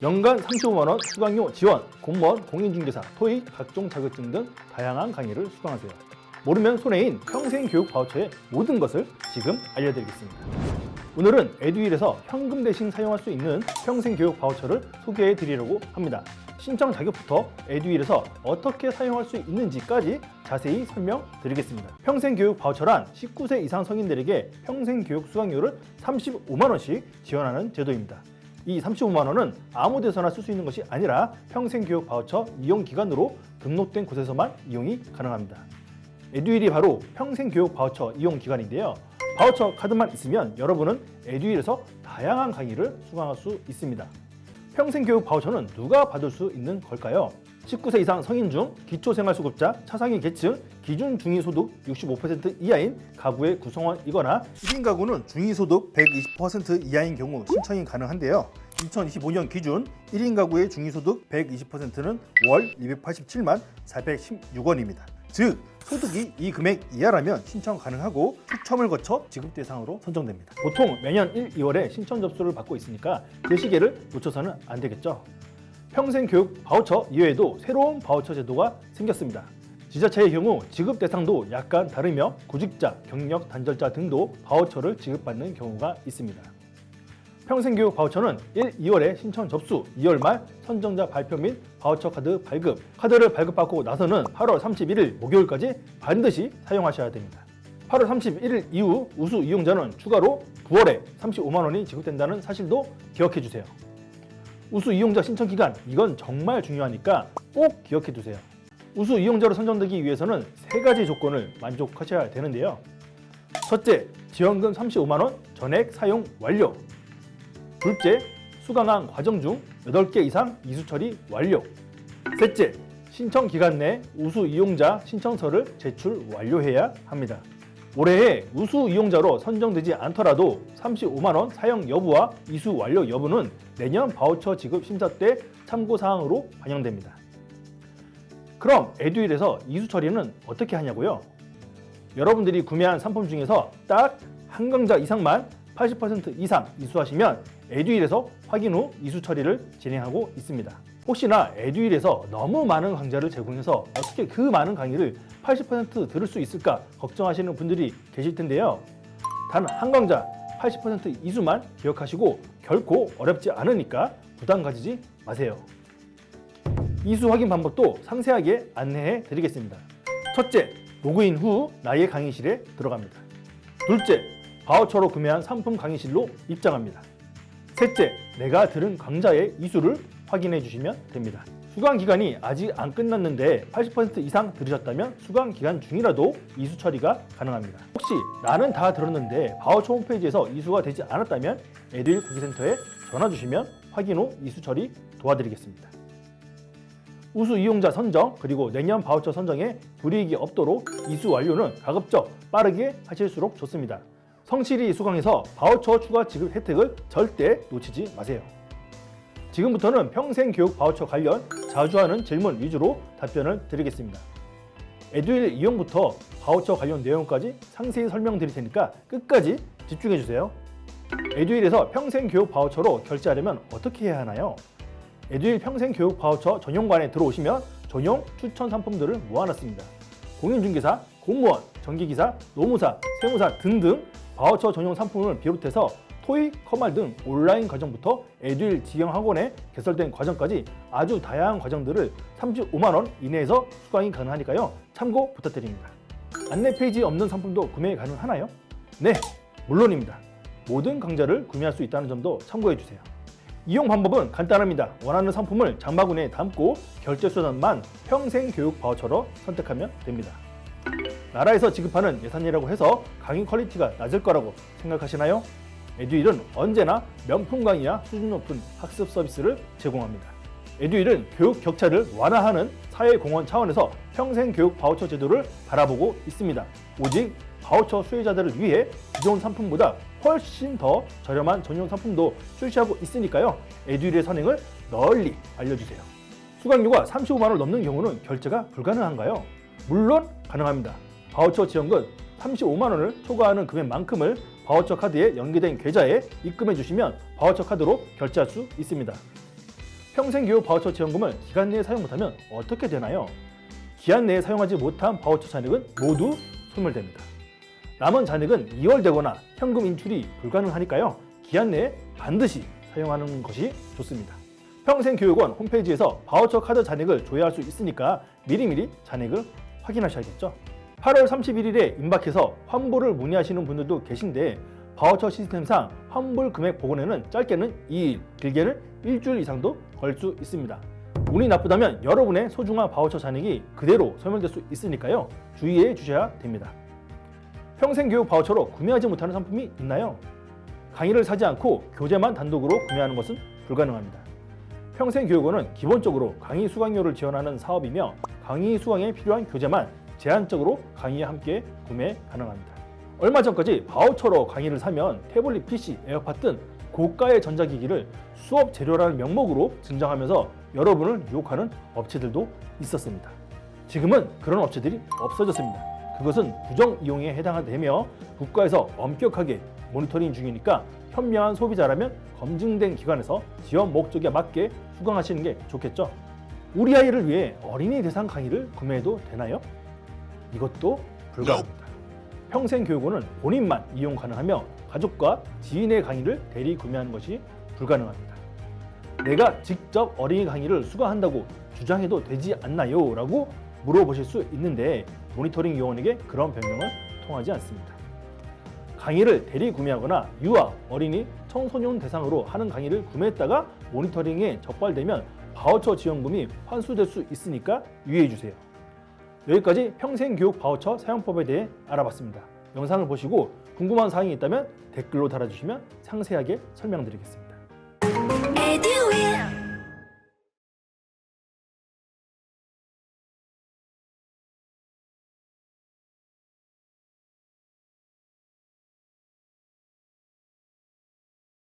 연간 35만원 수강료 지원, 공무원, 공인중개사, 토익, 각종 자격증 등 다양한 강의를 수강하세요. 모르면 손해인 평생교육 바우처의 모든 것을 지금 알려드리겠습니다. 오늘은 에듀윌에서 현금 대신 사용할 수 있는 평생교육 바우처를 소개해 드리려고 합니다. 신청 자격부터 에듀윌에서 어떻게 사용할 수 있는지까지 자세히 설명드리겠습니다. 평생교육 바우처란 19세 이상 성인들에게 평생교육 수강료를 35만원씩 지원하는 제도입니다. 이 35만원은 아무 데서나 쓸 수 있는 것이 아니라 평생교육 바우처 이용 기간으로 등록된 곳에서만 이용이 가능합니다. 에듀윌이 바로 평생교육 바우처 이용 기간인데요. 바우처 카드만 있으면 여러분은 에듀윌에서 다양한 강의를 수강할 수 있습니다. 평생교육 바우처는 누가 받을 수 있는 걸까요? 19세 이상 성인 중 기초생활수급자, 차상위 계층, 기준 중위소득 65% 이하인 가구의 구성원이거나 1인 가구는 중위소득 120% 이하인 경우 신청이 가능한데요. 2025년 기준 1인 가구의 중위소득 120%는 월 287만 416원입니다. 즉 소득이 이 금액 이하라면 신청 가능하고 추첨을 거쳐 지급 대상으로 선정됩니다. 보통 매년 1, 2월에 신청 접수를 받고 있으니까 그 시기를 놓쳐서는 안 되겠죠. 평생교육 바우처 이외에도 새로운 바우처 제도가 생겼습니다. 지자체의 경우 지급 대상도 약간 다르며 구직자, 경력 단절자 등도 바우처를 지급받는 경우가 있습니다. 평생교육 바우처는 1, 2월에 신청 접수, 2월 말 선정자 발표 및 바우처 카드 발급, 카드를 발급받고 나서는 8월 31일 목요일까지 반드시 사용하셔야 됩니다. 8월 31일 이후 우수 이용자는 추가로 9월에 35만원이 지급된다는 사실도 기억해 주세요. 우수 이용자 신청 기간, 이건 정말 중요하니까 꼭 기억해 두세요. 우수 이용자로 선정되기 위해서는 3가지 조건을 만족하셔야 되는데요. 첫째, 지원금 35만원 전액 사용 완료. 둘째, 수강한 과정 중 8개 이상 이수 처리 완료. 셋째, 신청 기간 내 우수 이용자 신청서를 제출 완료해야 합니다. 올해에 우수 이용자로 선정되지 않더라도 35만원 사용 여부와 이수 완료 여부는 내년 바우처 지급 심사 때 참고사항으로 반영됩니다. 그럼 에듀윌에서 이수 처리는 어떻게 하냐고요? 여러분들이 구매한 상품 중에서 딱 한 강좌 이상만 80% 이상 이수하시면 에듀윌에서 확인 후 이수 처리를 진행하고 있습니다. 혹시나 에듀윌에서 너무 많은 강좌를 제공해서 어떻게 그 많은 강의를 80% 들을 수 있을까 걱정하시는 분들이 계실 텐데요. 단 한 강좌 80% 이수만 기억하시고 결코 어렵지 않으니까 부담 가지지 마세요. 이수 확인 방법도 상세하게 안내해 드리겠습니다. 첫째, 로그인 후 나의 강의실에 들어갑니다. 둘째, 바우처로 구매한 상품 강의실로 입장합니다. 셋째, 내가 들은 강좌의 이수를 확인해 주시면 됩니다. 수강 기간이 아직 안 끝났는데 80% 이상 들으셨다면 수강 기간 중이라도 이수 처리가 가능합니다. 혹시 나는 다 들었는데 바우처 홈페이지에서 이수가 되지 않았다면 에듀윌 고객센터에 전화 주시면 확인 후 이수 처리 도와드리겠습니다. 우수 이용자 선정 그리고 내년 바우처 선정에 불이익이 없도록 이수 완료는 가급적 빠르게 하실수록 좋습니다. 성실히 수강해서 바우처 추가 지급 혜택을 절대 놓치지 마세요. 지금부터는 평생교육 바우처 관련 자주 하는 질문 위주로 답변을 드리겠습니다. 에듀윌 이용부터 바우처 관련 내용까지 상세히 설명드릴 테니까 끝까지 집중해 주세요. 에듀윌에서 평생교육 바우처로 결제하려면 어떻게 해야 하나요? 에듀윌 평생교육 바우처 전용관에 들어오시면 전용 추천 상품들을 모아놨습니다. 공인중개사, 공무원, 전기기사, 노무사, 세무사 등등 바우처 전용 상품을 비롯해서 토익, 커말 등 온라인 과정부터 에듀윌 지경학원에 개설된 과정까지 아주 다양한 과정들을 35만원 이내에서 수강이 가능하니까요. 참고 부탁드립니다. 안내 페이지에 없는 상품도 구매 가능하나요? 네, 물론입니다. 모든 강좌를 구매할 수 있다는 점도 참고해주세요. 이용 방법은 간단합니다. 원하는 상품을 장바구니에 담고 결제 수단만 평생교육 바우처로 선택하면 됩니다. 나라에서 지급하는 예산이라고 해서 강의 퀄리티가 낮을 거라고 생각하시나요? 에듀윌은 언제나 명품 강의와 수준 높은 학습 서비스를 제공합니다. 에듀윌은 교육 격차를 완화하는 사회공헌 차원에서 평생교육 바우처 제도를 바라보고 있습니다. 오직 바우처 수혜자들을 위해 기존 상품보다 훨씬 더 저렴한 전용 상품도 출시하고 있으니까요. 에듀윌의 선행을 널리 알려주세요. 수강료가 35만원을 넘는 경우는 결제가 불가능한가요? 물론 가능합니다. 바우처 지원금 35만원을 초과하는 금액만큼을 바우처 카드에 연계된 계좌에 입금해 주시면 바우처 카드로 결제할 수 있습니다. 평생교육 바우처 지원금을 기간 내에 사용 못하면 어떻게 되나요? 기한 내에 사용하지 못한 바우처 잔액은 모두 소멸됩니다. 남은 잔액은 이월되거나 현금 인출이 불가능하니까요. 기한 내에 반드시 사용하는 것이 좋습니다. 평생교육원 홈페이지에서 바우처 카드 잔액을 조회할 수 있으니까 미리미리 잔액을 확인하셔야겠죠. 8월 31일에 임박해서 환불을 문의하시는 분들도 계신데 바우처 시스템상 환불 금액 복원에는 짧게는 2일, 길게는 일주일 이상도 걸 수 있습니다. 운이 나쁘다면 여러분의 소중한 바우처 잔액이 그대로 소멸될 수 있으니까요. 주의해 주셔야 됩니다. 평생교육 바우처로 구매하지 못하는 상품이 있나요? 강의를 사지 않고 교재만 단독으로 구매하는 것은 불가능합니다. 평생교육원은 기본적으로 강의 수강료를 지원하는 사업이며 강의 수강에 필요한 교재만 제한적으로 강의와 함께 구매 가능합니다. 얼마 전까지 바우처로 강의를 사면 태블릿 PC, 에어팟 등 고가의 전자기기를 수업 재료라는 명목으로 증정하면서 여러분을 유혹하는 업체들도 있었습니다. 지금은 그런 업체들이 없어졌습니다. 그것은 부정 이용에 해당되며 국가에서 엄격하게 모니터링 중이니까 현명한 소비자라면 검증된 기관에서 지원 목적에 맞게 수강하시는 게 좋겠죠. 우리 아이를 위해 어린이 대상 강의를 구매해도 되나요? 이것도 불가합니다. 평생교육원은 본인만 이용 가능하며 가족과 지인의 강의를 대리 구매하는 것이 불가능합니다. 내가 직접 어린이 강의를 수강한다고 주장해도 되지 않나요? 라고 물어보실 수 있는데 모니터링 요원에게 그런 변명은 통하지 않습니다. 강의를 대리 구매하거나 유아, 어린이, 청소년 대상으로 하는 강의를 구매했다가 모니터링에 적발되면 바우처 지원금이 환수될 수 있으니까 유의해 주세요. 여기까지 평생교육 바우처 사용법에 대해 알아봤습니다. 영상을 보시고 궁금한 사항이 있다면 댓글로 달아주시면 상세하게 설명드리겠습니다.